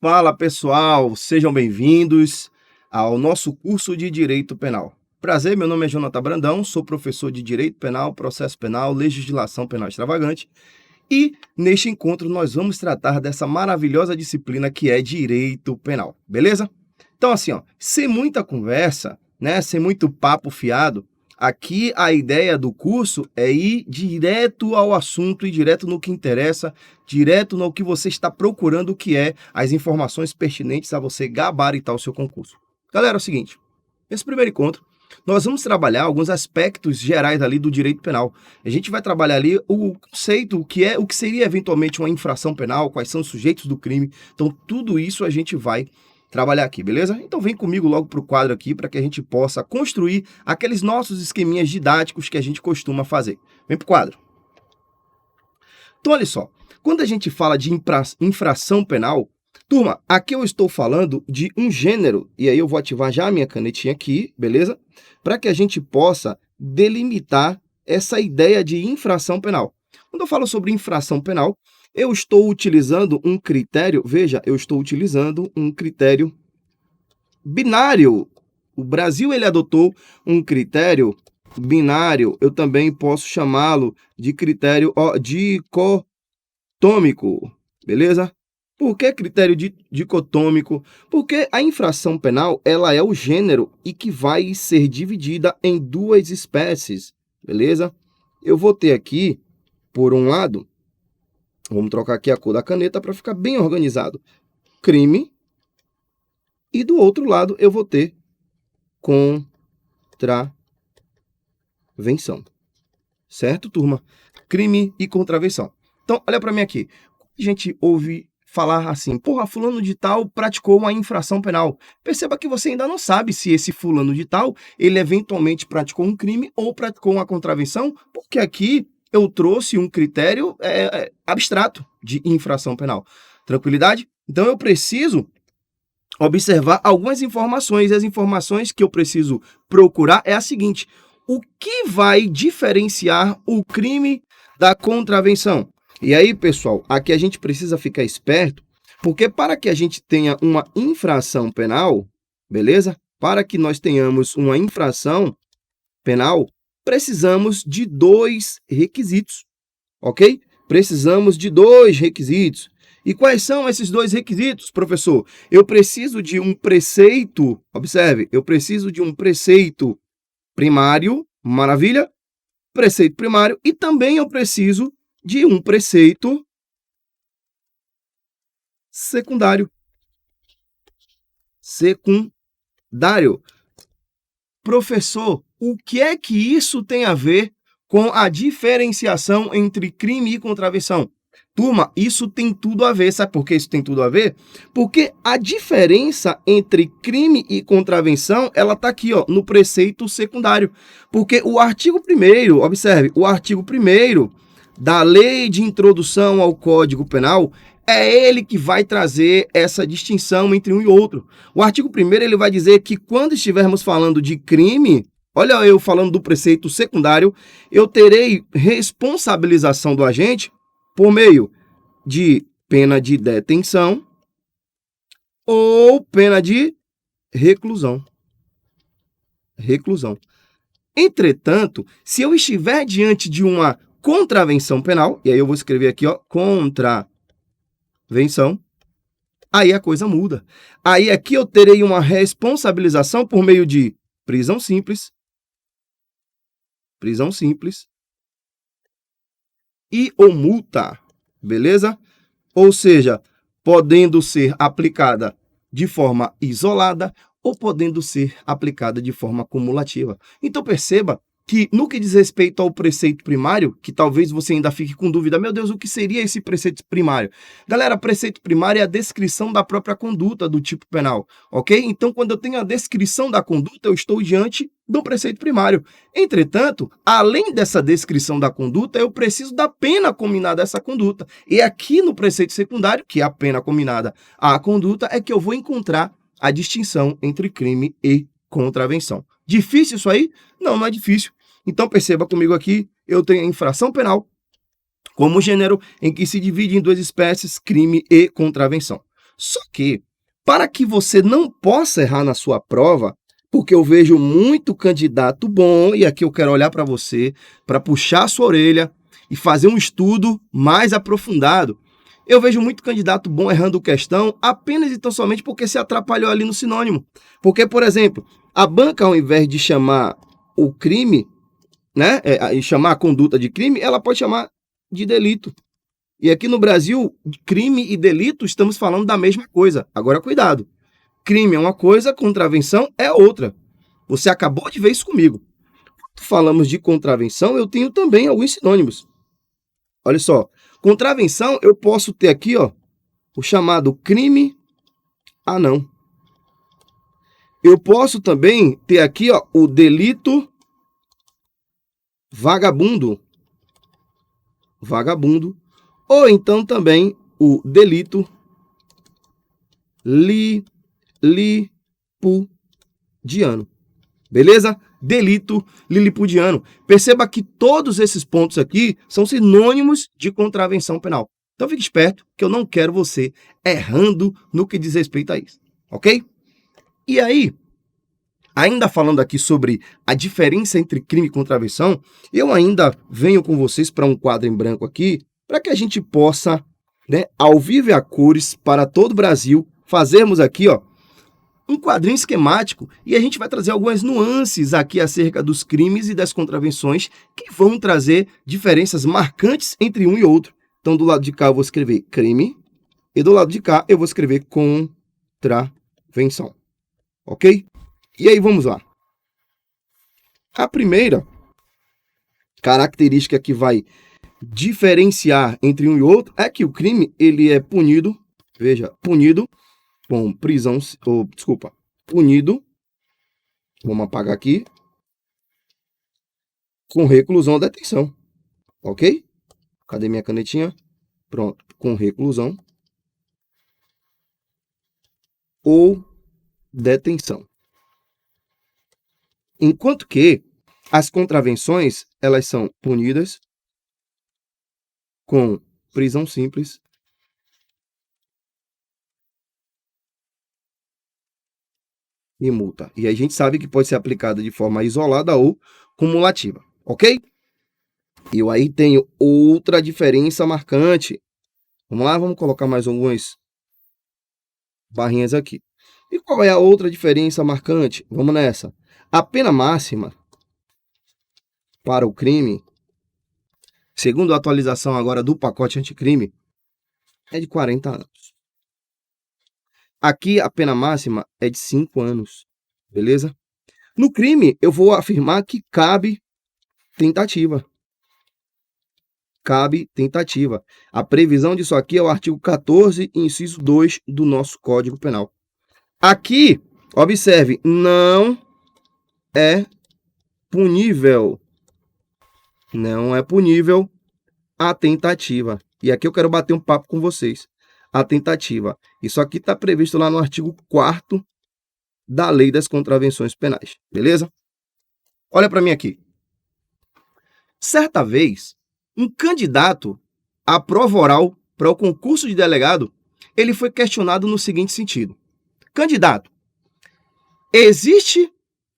Fala pessoal, sejam bem-vindos ao nosso curso de Direito Penal. Prazer, meu nome é Jonathan Brandão, sou professor de Direito Penal, Processo Penal, Legislação Penal Extravagante e neste encontro nós vamos tratar dessa maravilhosa disciplina que é Direito Penal, beleza? Então assim, sem muita conversa, sem muito papo fiado, aqui a ideia do curso é ir direto ao assunto e direto no que interessa, direto no que você está procurando, que é as informações pertinentes a você gabaritar o seu concurso. Galera, é o seguinte, nesse primeiro encontro, nós vamos trabalhar alguns aspectos gerais ali do direito penal. A gente vai trabalhar ali o conceito, o que seria eventualmente uma infração penal, quais são os sujeitos do crime. Então, tudo isso a gente vai trabalhar aqui, beleza? Então vem comigo logo para o quadro aqui para que a gente possa construir aqueles nossos esqueminhas didáticos que a gente costuma fazer. Vem para o quadro. Então, olha só, quando a gente fala de infração penal, turma, aqui eu estou falando de um gênero, e aí eu vou ativar já a minha canetinha aqui, beleza? Para que a gente possa delimitar essa ideia de infração penal. Quando eu falo sobre infração penal, eu estou utilizando um critério, veja, eu estou utilizando um critério binário. O Brasil, ele adotou um critério binário, eu também posso chamá-lo de critério dicotômico, beleza? Por que critério dicotômico? Porque a infração penal, ela é o gênero e que vai ser dividida em duas espécies, beleza? Eu vou ter aqui, por um lado, vamos trocar aqui a cor da caneta para ficar bem organizado, crime, e do outro lado eu vou ter contravenção, certo, turma? Crime e contravenção. Então, olha para mim aqui, a gente ouve falar assim, porra, fulano de tal praticou uma infração penal. Perceba que você ainda não sabe se esse fulano de tal, ele eventualmente praticou um crime ou praticou uma contravenção, porque aqui eu trouxe um critério abstrato de infração penal. Tranquilidade? Então eu preciso observar algumas informações, e as informações que eu preciso procurar é a seguinte: o que vai diferenciar o crime da contravenção? E aí, pessoal, aqui a gente precisa ficar esperto, porque para que a gente tenha uma infração penal, beleza? Para que nós tenhamos uma infração penal, precisamos de dois requisitos, ok? Precisamos de dois requisitos. E quais são esses dois requisitos, professor? Eu preciso de um preceito, observe, eu preciso de um preceito primário, maravilha? Preceito primário, e também eu preciso de um preceito secundário. Secundário. Professor, o que é que isso tem a ver com a diferenciação entre crime e contravenção? Turma, isso tem tudo a ver. Sabe por que isso tem tudo a ver? Porque a diferença entre crime e contravenção, ela está aqui, ó, no preceito secundário. Porque o artigo 1º, observe, o artigo 1º da Lei de Introdução ao Código Penal, é ele que vai trazer essa distinção entre um e outro. O artigo 1º ele vai dizer que quando estivermos falando de crime, olha eu falando do preceito secundário, eu terei responsabilização do agente por meio de pena de detenção ou pena de reclusão. Reclusão. Entretanto, se eu estiver diante de uma contravenção penal, e aí eu vou escrever aqui, ó, contravenção, aí a coisa muda. Aí aqui eu terei uma responsabilização por meio de prisão simples e ou multa, beleza? Ou seja, podendo ser aplicada de forma isolada ou podendo ser aplicada de forma cumulativa. Então perceba que no que diz respeito ao preceito primário, que talvez você ainda fique com dúvida, meu Deus, o que seria esse preceito primário? Galera, preceito primário é a descrição da própria conduta do tipo penal, ok? Então, quando eu tenho a descrição da conduta, eu estou diante do preceito primário. Entretanto, além dessa descrição da conduta, eu preciso da pena combinada a essa conduta. E aqui no preceito secundário, que é a pena combinada à conduta, é que eu vou encontrar a distinção entre crime e contravenção. Difícil isso aí? Não, não é difícil. Então, perceba comigo aqui, eu tenho a infração penal como gênero em que se divide em duas espécies, crime e contravenção. Só que, para que você não possa errar na sua prova, porque eu vejo muito candidato bom, e aqui eu quero olhar para você, para puxar a sua orelha e fazer um estudo mais aprofundado. Eu vejo muito candidato bom errando questão apenas e tão somente porque se atrapalhou ali no sinônimo. Porque, por exemplo, a banca, ao invés de chamar o crime, né, chamar a conduta de crime, ela pode chamar de delito. E aqui no Brasil, crime e delito, estamos falando da mesma coisa. Agora, cuidado. Crime é uma coisa, contravenção é outra. Você acabou de ver isso comigo. Quando falamos de contravenção, eu tenho também alguns sinônimos. Olha só, contravenção eu posso ter aqui, ó, o chamado crime anão. Eu posso também ter aqui, ó, o delito vagabundo. Vagabundo. Ou então também o delito lilipudiano. Beleza? Delito lilipudiano. Perceba que todos esses pontos aqui são sinônimos de contravenção penal. Então fique esperto que eu não quero você errando no que diz respeito a isso. Ok? E aí, ainda falando aqui sobre a diferença entre crime e contravenção, eu ainda venho com vocês para um quadro em branco aqui, para que a gente possa, né, ao vivo e a cores, para todo o Brasil, fazermos aqui, ó, um quadrinho esquemático e a gente vai trazer algumas nuances aqui acerca dos crimes e das contravenções que vão trazer diferenças marcantes entre um e outro. Então, do lado de cá eu vou escrever crime e do lado de cá eu vou escrever contravenção. Ok? E aí, vamos lá. A primeira característica que vai diferenciar entre um e outro é que o crime, ele é punido, veja, punido com prisão, punido, vamos apagar aqui, com reclusão ou detenção, ok? Cadê minha canetinha? Pronto, com reclusão ou detenção. Enquanto que as contravenções, elas são punidas com prisão simples e multa. E a gente sabe que pode ser aplicada de forma isolada ou cumulativa, ok? E eu aí tenho outra diferença marcante. Vamos lá, vamos colocar mais algumas barrinhas aqui. E qual é a outra diferença marcante? Vamos nessa. A pena máxima para o crime, segundo a atualização agora do pacote anticrime, é de 40 anos. Aqui a pena máxima é de 5 anos, beleza? No crime, eu vou afirmar que cabe tentativa. Cabe tentativa. A previsão disso aqui é o artigo 14, inciso 2 do nosso Código Penal. Aqui, observe, não é punível. Não é punível a tentativa. E aqui eu quero bater um papo com vocês. A tentativa. Isso aqui está previsto lá no artigo 4º da Lei das Contravenções Penais. Beleza? Olha para mim aqui. Certa vez, um candidato à prova oral para o concurso de delegado, ele foi questionado no seguinte sentido. Candidato, existe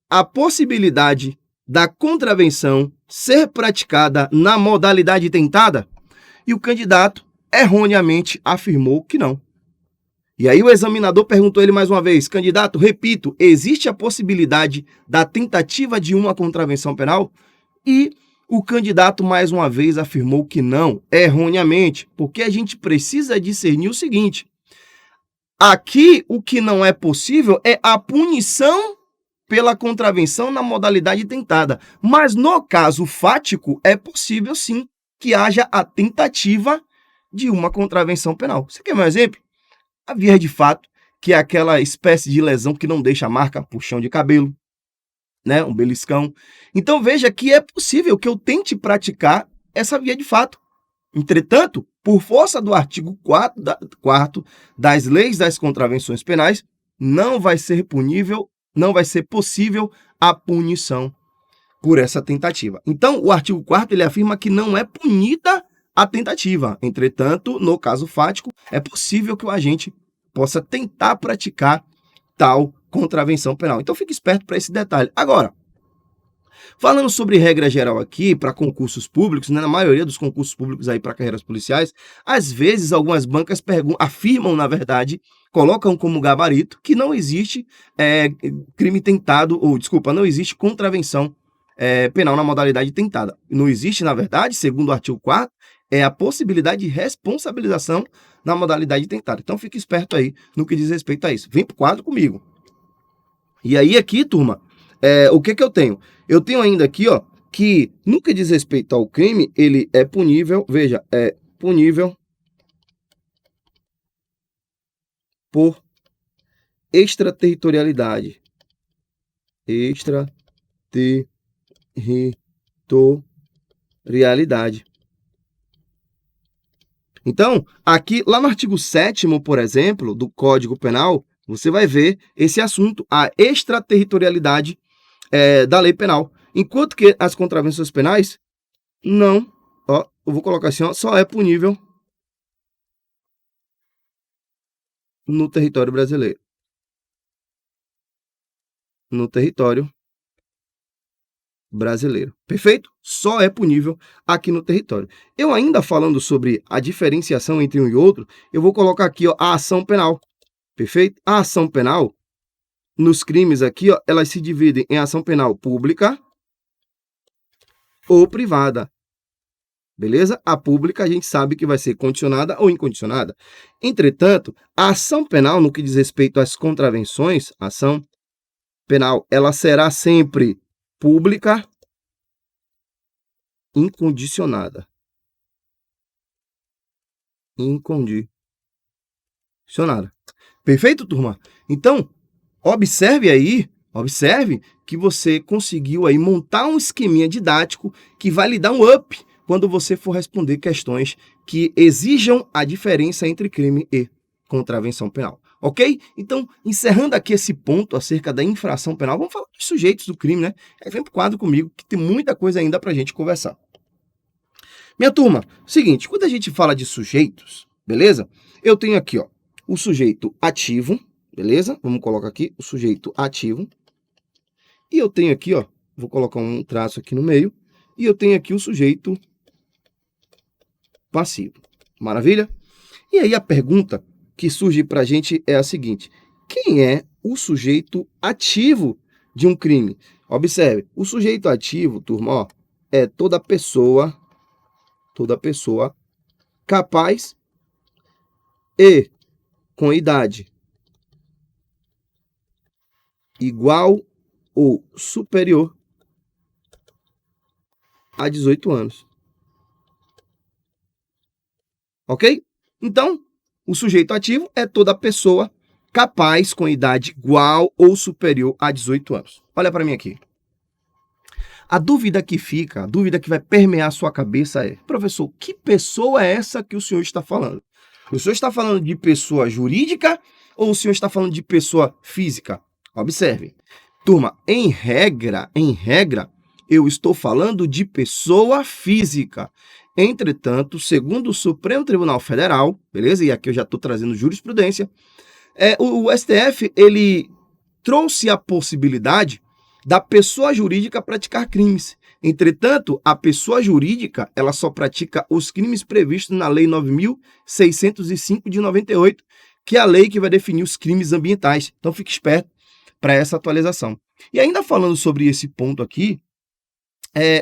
a possibilidade da contravenção ser praticada na modalidade tentada? E o candidato erroneamente afirmou que não. E aí o examinador perguntou ele mais uma vez, candidato, repito, existe a possibilidade da tentativa de uma contravenção penal? E o candidato mais uma vez afirmou que não, erroneamente, porque a gente precisa discernir o seguinte, aqui o que não é possível é a punição pela contravenção na modalidade tentada, mas no caso fático é possível sim que haja a tentativa de uma contravenção penal. Você quer um exemplo? A via de fato, que é aquela espécie de lesão que não deixa marca, puxão de cabelo, né, um beliscão. Então veja que é possível que eu tente praticar essa via de fato. Entretanto, por força do artigo 4º das leis das contravenções penais, não vai ser punível, não vai ser possível a punição por essa tentativa. Então, o artigo 4º ele afirma que não é punida a tentativa. Entretanto, no caso fático, é possível que o agente possa tentar praticar tal contravenção penal. Então fique esperto para esse detalhe. Agora, falando sobre regra geral aqui para concursos públicos, né, na maioria dos concursos públicos aí para carreiras policiais, às vezes algumas bancas afirmam, na verdade, colocam como gabarito que não existe crime tentado, ou desculpa, não existe contravenção penal na modalidade tentada. Não existe, na verdade, segundo o artigo 4º, a possibilidade de responsabilização na modalidade tentada. Então fique esperto aí no que diz respeito a isso. Vem pro quadro comigo. E aí aqui, turma, o que eu tenho? Eu tenho ainda aqui, ó, que no que diz respeito ao crime, ele é punível, veja, é punível por extraterritorialidade. Extraterritorialidade. Então, aqui, lá no artigo 7º, por exemplo, do Código Penal, você vai ver esse assunto, a extraterritorialidade da lei penal. Enquanto que as contravenções penais, não, ó, eu vou colocar assim, ó, só é punível no território brasileiro. No território brasileiro. Perfeito? Só é punível aqui no território. Eu ainda falando sobre a diferenciação entre um e outro, eu vou colocar aqui, ó, a ação penal. Perfeito? A ação penal, nos crimes aqui, ó, elas se dividem em ação penal pública ou privada. Beleza? A pública a gente sabe que vai ser condicionada ou incondicionada. Entretanto, a ação penal, no que diz respeito às contravenções, a ação penal, ela será sempre pública, incondicionada. Incondicionada. Perfeito, turma? Então, observe que você conseguiu aí montar um esqueminha didático que vai lhe dar um up quando você for responder questões que exijam a diferença entre crime e contravenção penal. Ok? Então, encerrando aqui esse ponto acerca da infração penal, vamos falar dos sujeitos do crime, né? Vem pro quadro comigo, que tem muita coisa ainda pra gente conversar. Minha turma, seguinte, quando a gente fala de sujeitos, beleza? Eu tenho aqui, ó, o sujeito ativo, beleza? Vamos colocar aqui o sujeito ativo. E eu tenho aqui, ó, vou colocar um traço aqui no meio, e eu tenho aqui o sujeito passivo. Maravilha? E aí a pergunta que surge para a gente é a seguinte: quem é o sujeito ativo de um crime? Observe, o sujeito ativo, turma, ó, é toda pessoa capaz e com idade igual ou superior a 18 anos. Ok? Então, o sujeito ativo é toda pessoa capaz com idade igual ou superior a 18 anos. Olha para mim aqui. A dúvida que fica, a dúvida que vai permear a sua cabeça é: professor, que pessoa é essa que o senhor está falando? O senhor está falando de pessoa jurídica ou o senhor está falando de pessoa física? Observe. Turma, em regra, eu estou falando de pessoa física. Entretanto, segundo o Supremo Tribunal Federal, beleza? E aqui eu já estou trazendo jurisprudência, o STF, ele trouxe a possibilidade da pessoa jurídica praticar crimes. Entretanto, a pessoa jurídica, ela só pratica os crimes previstos na Lei 9.605 de 98, que é a lei que vai definir os crimes ambientais. Então, fique esperto para essa atualização. E ainda falando sobre esse ponto aqui,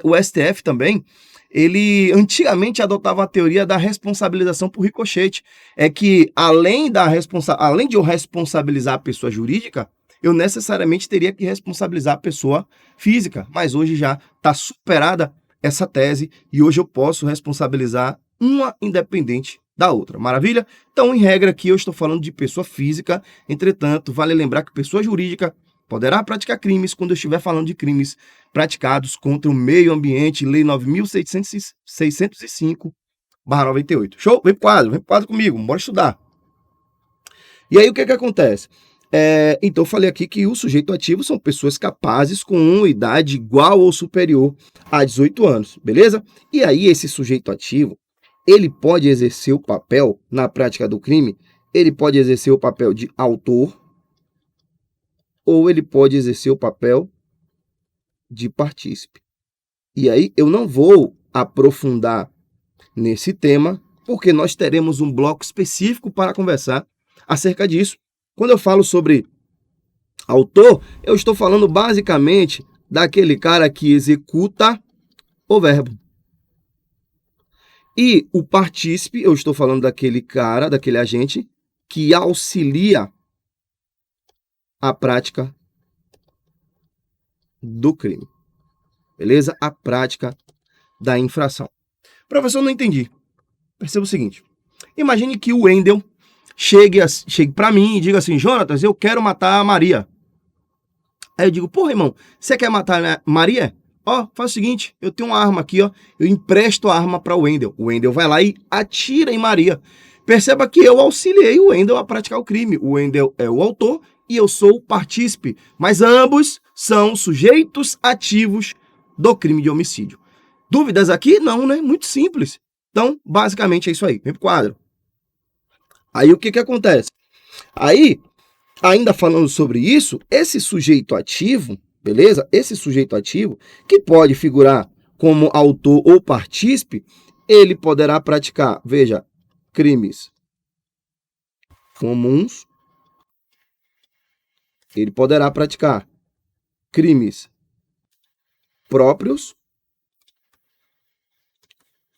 o STF também, ele antigamente adotava a teoria da responsabilização por ricochete. É que, além de eu responsabilizar a pessoa jurídica, eu necessariamente teria que responsabilizar a pessoa física. Mas hoje já está superada essa tese e hoje eu posso responsabilizar uma independente da outra. Maravilha? Então, em regra, aqui eu estou falando de pessoa física./Entretanto, vale lembrar que pessoa jurídica poderá praticar crimes quando eu estiver falando de crimes praticados contra o meio ambiente, Lei 9.605/98. Show? Vem pro quadro comigo, bora estudar. E aí, o que acontece? Então, eu falei aqui que o sujeito ativo são pessoas capazes com uma idade igual ou superior a 18 anos, beleza? E aí, esse sujeito ativo, ele pode exercer o papel na prática do crime ele pode exercer o papel de autor ou ele pode exercer o papel de partícipe. E aí eu não vou aprofundar nesse tema, porque nós teremos um bloco específico para conversar acerca disso. Quando eu falo sobre autor, eu estou falando basicamente daquele cara que executa o verbo. E o partícipe, eu estou falando daquele cara, daquele agente que auxilia a prática do crime. Beleza? A prática da infração. Professor, não entendi. Perceba o seguinte. Imagine que o Wendel chegue para mim e diga assim, Jonatas, eu quero matar a Maria. Aí eu digo, porra, irmão, você quer matar a Maria? Ó, faz o seguinte, eu tenho uma arma aqui, ó, eu empresto a arma para o Wendel. O Wendel vai lá e atira em Maria. Perceba que eu auxiliei o Wendel a praticar o crime. O Wendel é o autor e eu sou o partícipe. Mas ambos são sujeitos ativos do crime de homicídio. Dúvidas aqui? Não, né? Muito simples. Então, basicamente é isso aí. Vem pro quadro. Aí o que acontece? Aí, ainda falando sobre isso, esse sujeito ativo, beleza? Esse sujeito ativo, que pode figurar como autor ou partícipe, ele poderá praticar, veja, crimes comuns, ele poderá praticar crimes próprios,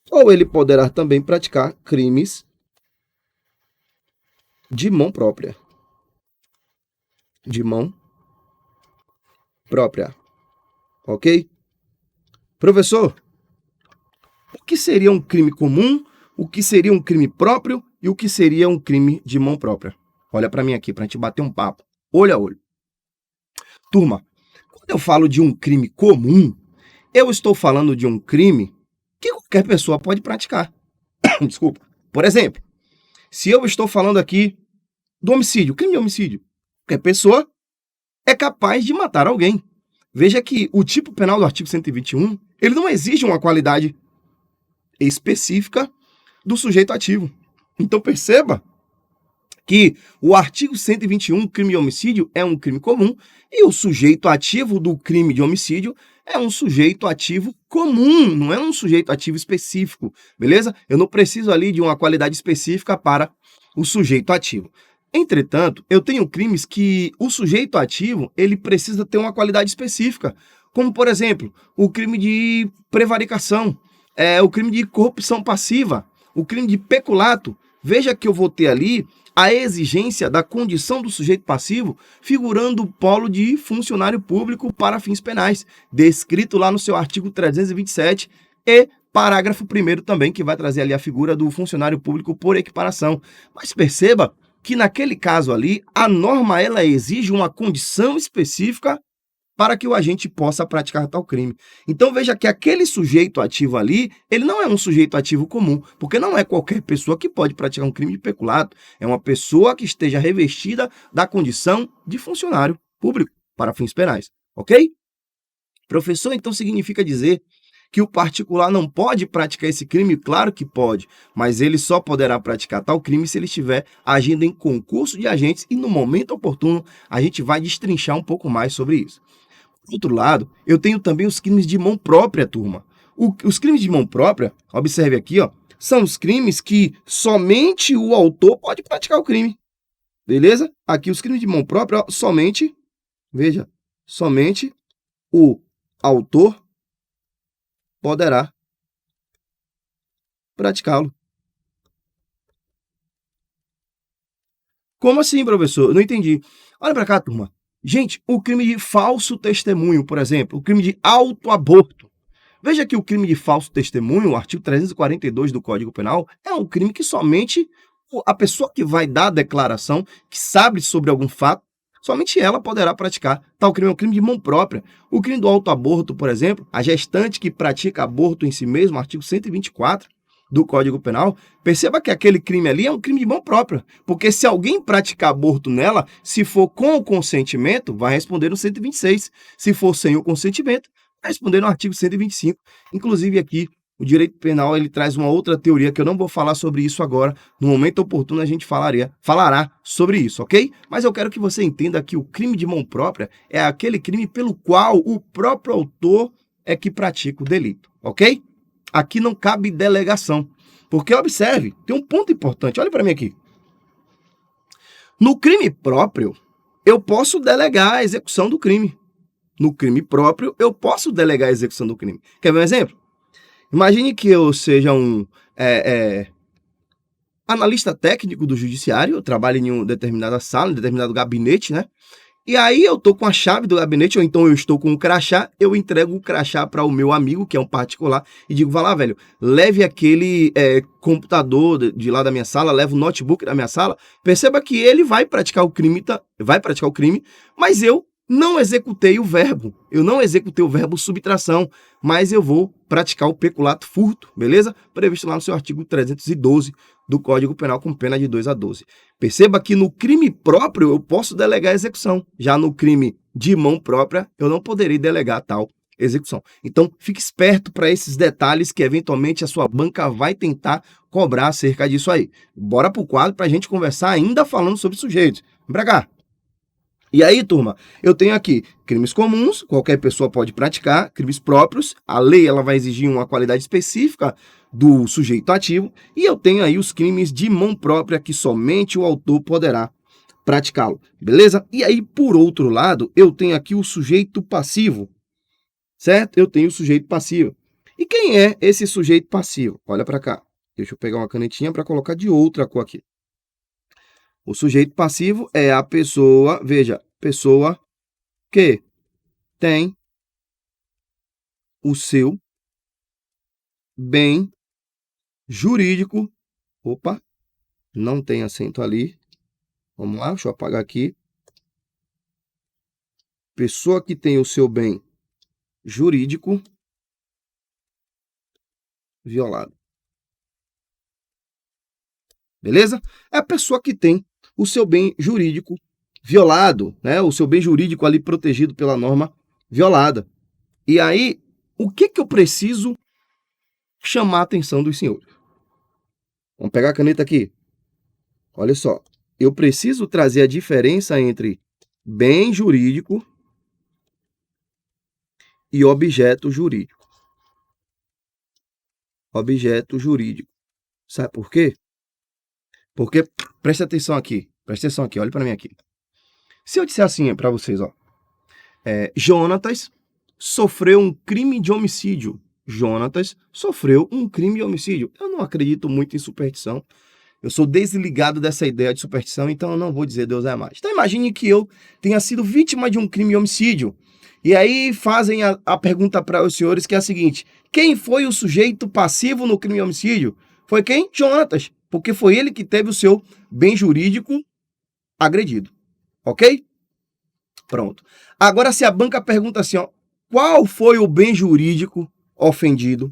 ou ele poderá também praticar crimes de mão própria. De mão própria. Ok? Professor, o que seria um crime comum, o que seria um crime próprio e o que seria um crime de mão própria? Olha para mim aqui, para a gente bater um papo, olho a olho. Turma, quando eu falo de um crime comum, eu estou falando de um crime que qualquer pessoa pode praticar. Desculpa. Por exemplo, se eu estou falando aqui do homicídio, crime de homicídio, qualquer pessoa é capaz de matar alguém. Veja que o tipo penal do artigo 121, ele não exige uma qualidade específica do sujeito ativo. Então perceba que o artigo 121, crime de homicídio, é um crime comum e o sujeito ativo do crime de homicídio é um sujeito ativo comum, não é um sujeito ativo específico, beleza? Eu não preciso ali de uma qualidade específica para o sujeito ativo. Entretanto, eu tenho crimes que o sujeito ativo, ele precisa ter uma qualidade específica, como, por exemplo, o crime de prevaricação, o crime de corrupção passiva, o crime de peculato. Veja que eu vou ter ali a exigência da condição do sujeito passivo figurando o polo de funcionário público para fins penais, descrito lá no seu artigo 327 e parágrafo 1º também, que vai trazer ali a figura do funcionário público por equiparação. Mas perceba que naquele caso ali, a norma ela exige uma condição específica para que o agente possa praticar tal crime. Então veja que aquele sujeito ativo ali, ele não é um sujeito ativo comum, porque não é qualquer pessoa que pode praticar um crime de peculato, é uma pessoa que esteja revestida da condição de funcionário público para fins penais, ok? Professor, então significa dizer que o particular não pode praticar esse crime? Claro que pode, mas ele só poderá praticar tal crime se ele estiver agindo em concurso de agentes e no momento oportuno a gente vai destrinchar um pouco mais sobre isso. Por outro lado, eu tenho também os crimes de mão própria, turma. Os crimes de mão própria, observe aqui, ó, são os crimes que somente o autor pode praticar o crime. Beleza? Aqui os crimes de mão própria, ó, somente, veja, somente o autor poderá praticá-lo. Como assim, professor? Eu não entendi. Olha para cá, turma. Gente, o crime de falso testemunho, por exemplo, o crime de autoaborto. Veja que o crime de falso testemunho, o artigo 342 do Código Penal, é um crime que somente a pessoa que vai dar a declaração, que sabe sobre algum fato, somente ela poderá praticar. Tal crime é um crime de mão própria. O crime do autoaborto, por exemplo, a gestante que pratica aborto em si mesmo, artigo 124 do Código Penal, perceba que aquele crime ali é um crime de mão própria, porque se alguém praticar aborto nela, se for com o consentimento, vai responder no 126. Se for sem o consentimento, vai responder no artigo 125. Inclusive aqui, O direito penal ele traz uma outra teoria que eu não vou falar sobre isso agora. No momento oportuno a gente falará sobre isso, ok? Mas eu quero que você entenda que o crime de mão própria é aquele crime pelo qual o próprio autor é que pratica o delito, ok? Aqui não cabe delegação. Porque, observe, tem um ponto importante. Olha para mim aqui. No crime próprio, eu posso delegar a execução do crime. No crime próprio, eu posso delegar a execução do crime. Quer ver um exemplo? Imagine que eu seja um analista técnico do judiciário, eu trabalho em uma determinada sala, em determinado gabinete, né? E aí eu tô com a chave do gabinete, ou então eu estou com um crachá, eu entrego o crachá para o meu amigo, que é um particular, e digo, vai lá, velho, leve aquele computador de lá da minha sala, leve o notebook da minha sala, perceba que ele vai praticar o crime, mas eu não executei o verbo, subtração, mas eu vou praticar o peculato furto, beleza? Previsto lá no seu artigo 312 do Código Penal com pena de 2 a 12. Perceba que no crime próprio eu posso delegar a execução, já no crime de mão própria eu não poderei delegar tal execução. Então fique esperto para esses detalhes que eventualmente a sua banca vai tentar cobrar acerca disso aí. Bora pro quadro para a gente conversar ainda falando sobre sujeitos. Vem pra cá. E aí, turma, eu tenho aqui crimes comuns, qualquer pessoa pode praticar, crimes próprios, a lei ela vai exigir uma qualidade específica do sujeito ativo, e eu tenho aí os crimes de mão própria que somente o autor poderá praticá-lo, beleza? E aí, por outro lado, eu tenho aqui o sujeito passivo, certo? Eu tenho o sujeito passivo. E quem é esse sujeito passivo? Olha para cá. Deixa eu pegar uma canetinha para colocar de outra cor aqui. O sujeito passivo é a pessoa, veja, pessoa que tem o seu bem jurídico. Opa, não tem acento ali. Vamos lá, deixa eu apagar aqui. Pessoa que tem o seu bem jurídico violado. Beleza? É a pessoa que tem o seu bem jurídico violado, né? O seu bem jurídico ali protegido pela norma violada. E aí, o que eu preciso chamar a atenção dos senhores? Vamos pegar a caneta aqui. Olha só, eu preciso trazer a diferença entre bem jurídico e objeto jurídico. Objeto jurídico. Sabe por quê? Porque, presta atenção aqui, olha para mim aqui. Se eu disser assim para vocês, ó, Jonatas sofreu um crime de homicídio. Jonatas sofreu um crime de homicídio. Eu não acredito muito em superstição. Eu sou desligado dessa ideia de superstição, então eu não vou dizer Deus é mais. Então imagine que eu tenha sido vítima de um crime de homicídio. E aí fazem a pergunta para os senhores, que é a seguinte: quem foi o sujeito passivo no crime de homicídio? Foi quem? Jonatas. Porque foi ele que teve o seu bem jurídico agredido. Ok? Pronto. Agora, se a banca pergunta assim, ó, qual foi o bem jurídico ofendido?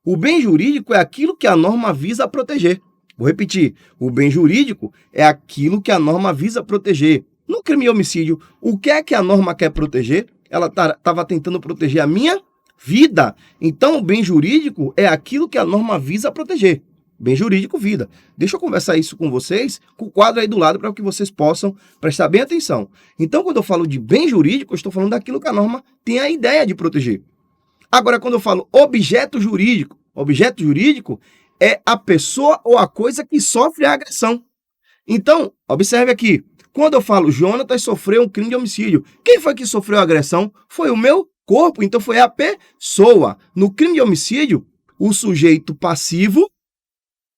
O bem jurídico é aquilo que a norma visa proteger. Vou repetir. O bem jurídico é aquilo que a norma visa proteger. No crime de homicídio, o que é que a norma quer proteger? Ela estava tentando proteger a minha vida. Então, o bem jurídico é aquilo que a norma visa proteger. Bem jurídico, vida. Deixa eu conversar isso com vocês, com o quadro aí do lado, para que vocês possam prestar bem atenção. Então, quando eu falo de bem jurídico, eu estou falando daquilo que a norma tem a ideia de proteger. Agora, quando eu falo objeto jurídico é a pessoa ou a coisa que sofre a agressão. Então, observe aqui, quando eu falo Jonatas sofreu um crime de homicídio, quem foi que sofreu a agressão? Foi o meu corpo, então foi a pessoa. No crime de homicídio, o sujeito passivo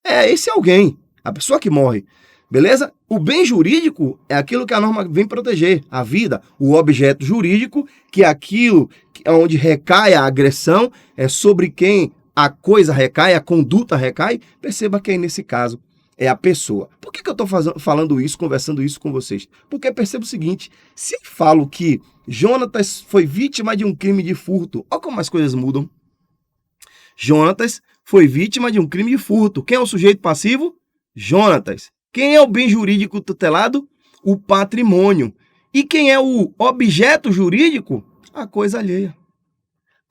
é esse alguém, a pessoa que morre, beleza? O bem jurídico é aquilo que a norma vem proteger, a vida. O objeto jurídico, que é aquilo onde recai a agressão, é sobre quem a coisa recai, a conduta recai. Perceba que aí nesse caso é a pessoa. Por que eu estou falando isso, conversando isso com vocês? Porque perceba o seguinte, se eu falo que Jonatas foi vítima de um crime de furto, olha como as coisas mudam. Jonatas foi vítima de um crime de furto. Quem é o sujeito passivo? Jonatas. Quem é o bem jurídico tutelado? O patrimônio. E quem é o objeto jurídico? A coisa alheia.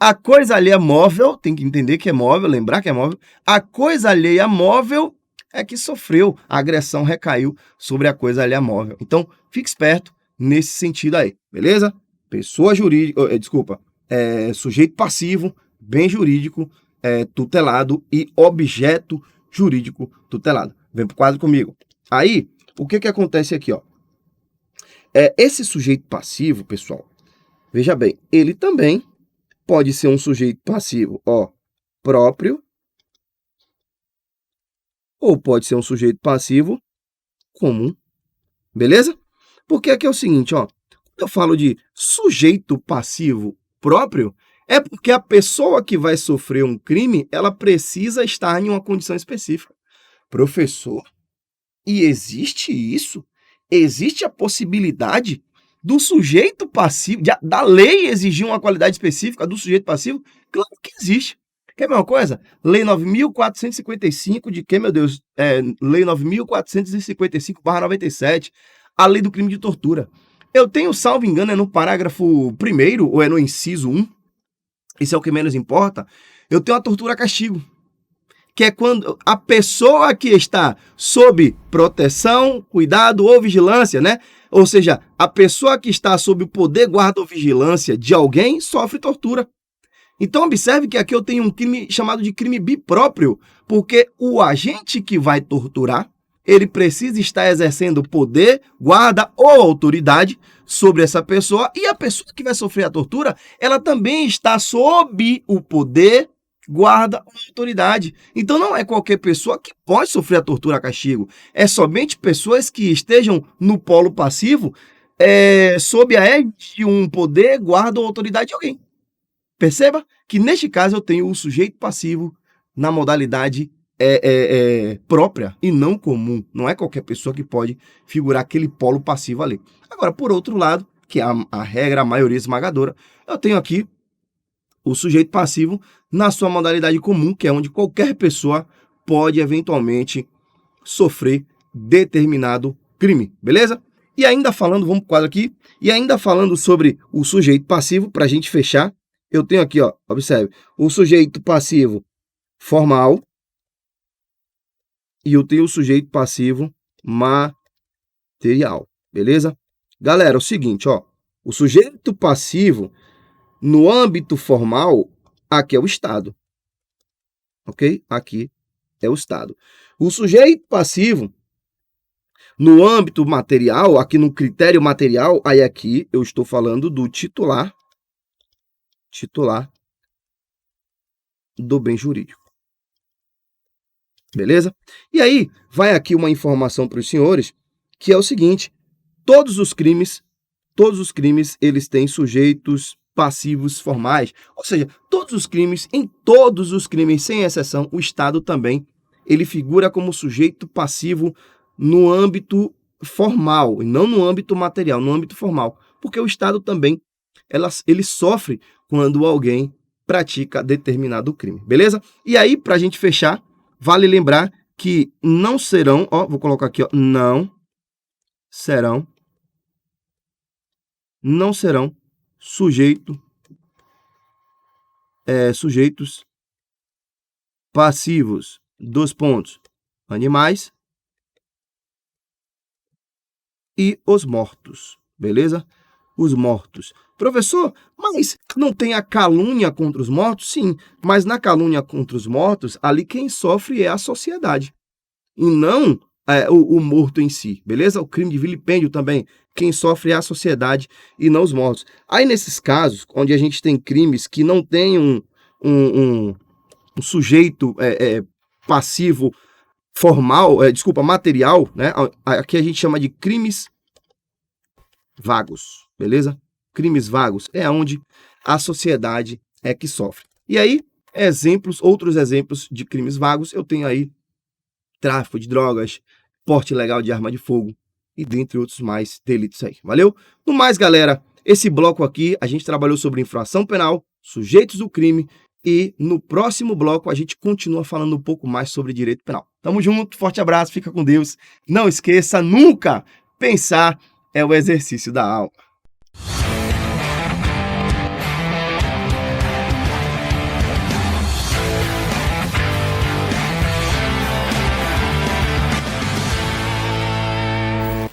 A coisa alheia móvel, tem que entender que é móvel, lembrar que é móvel. A coisa alheia móvel é que sofreu, a agressão recaiu sobre a coisa alheia móvel. Então, fique esperto nesse sentido aí, beleza? Pessoa jurídica, sujeito passivo, bem jurídico, tutelado e objeto jurídico tutelado. Vem pro quadro comigo. Aí, o que acontece aqui, ó? Esse sujeito passivo, pessoal, veja bem, ele também pode ser um sujeito passivo, ó, próprio, ou pode ser um sujeito passivo comum, beleza? Porque aqui é o seguinte, ó, quando eu falo de sujeito passivo próprio, é porque a pessoa que vai sofrer um crime, ela precisa estar em uma condição específica. Professor, e existe isso? Existe a possibilidade do sujeito passivo, da lei exigir uma qualidade específica do sujeito passivo? Claro que existe. Quer ver uma coisa? Lei 9.455 de que, meu Deus? Lei 9.455/97, a lei do crime de tortura. Eu tenho, salvo engano, é no parágrafo 1º, ou é no inciso 1, isso é o que menos importa, eu tenho a tortura a castigo, que é quando a pessoa que está sob proteção, cuidado ou vigilância, né? Ou seja, a pessoa que está sob o poder, guarda ou vigilância de alguém sofre tortura. Então, observe que aqui eu tenho um crime chamado de crime bipróprio, porque o agente que vai torturar, ele precisa estar exercendo poder, guarda ou autoridade sobre essa pessoa, e a pessoa que vai sofrer a tortura, ela também está sob o poder, guarda ou autoridade. Então, não é qualquer pessoa que pode sofrer a tortura a castigo. É somente pessoas que estejam no polo passivo, sob a égide de um poder, guarda ou autoridade de alguém. Perceba que, neste caso, eu tenho o sujeito passivo na modalidade própria e não comum. Não é qualquer pessoa que pode figurar aquele polo passivo ali. Agora, por outro lado, que é a regra, a maioria esmagadora, eu tenho aqui o sujeito passivo na sua modalidade comum, que é onde qualquer pessoa pode, eventualmente, sofrer determinado crime, beleza? E ainda falando, vamos para o quadro aqui, e ainda falando sobre o sujeito passivo, para a gente fechar, eu tenho aqui, ó, observe, o sujeito passivo formal e eu tenho o sujeito passivo material, beleza? Galera, é o seguinte, ó, o sujeito passivo, no âmbito formal, aqui é o Estado, ok? Aqui é o Estado. O sujeito passivo, no âmbito material, aqui no critério material, aí aqui eu estou falando do titular do bem jurídico. Beleza? E aí, vai aqui uma informação para os senhores, que é o seguinte, todos os crimes, eles têm sujeitos passivos formais, ou seja, em todos os crimes, sem exceção, o Estado também, ele figura como sujeito passivo no âmbito formal, e não no âmbito material, no âmbito formal, porque o Estado também, ele sofre quando alguém pratica determinado crime, beleza? E aí, para a gente fechar, vale lembrar que não serão, ó, vou colocar aqui, ó, não serão sujeitos passivos, animais e os mortos, beleza? Os mortos. Professor, mas não tem a calúnia contra os mortos? Sim, mas na calúnia contra os mortos, ali quem sofre é a sociedade, e não o morto em si, beleza? O crime de vilipêndio também, quem sofre é a sociedade e não os mortos. Aí, nesses casos, onde a gente tem crimes que não tem um sujeito passivo formal, material, né? Aqui a gente chama de crimes vagos, beleza? Crimes vagos é onde a sociedade é que sofre. E aí, outros exemplos de crimes vagos, eu tenho aí tráfico de drogas, porte ilegal de arma de fogo e dentre outros mais delitos aí, valeu? No mais, galera, esse bloco aqui a gente trabalhou sobre infração penal, sujeitos do crime e no próximo bloco a gente continua falando um pouco mais sobre direito penal. Tamo junto, forte abraço, fica com Deus. Não esqueça nunca, pensar é o exercício da alma.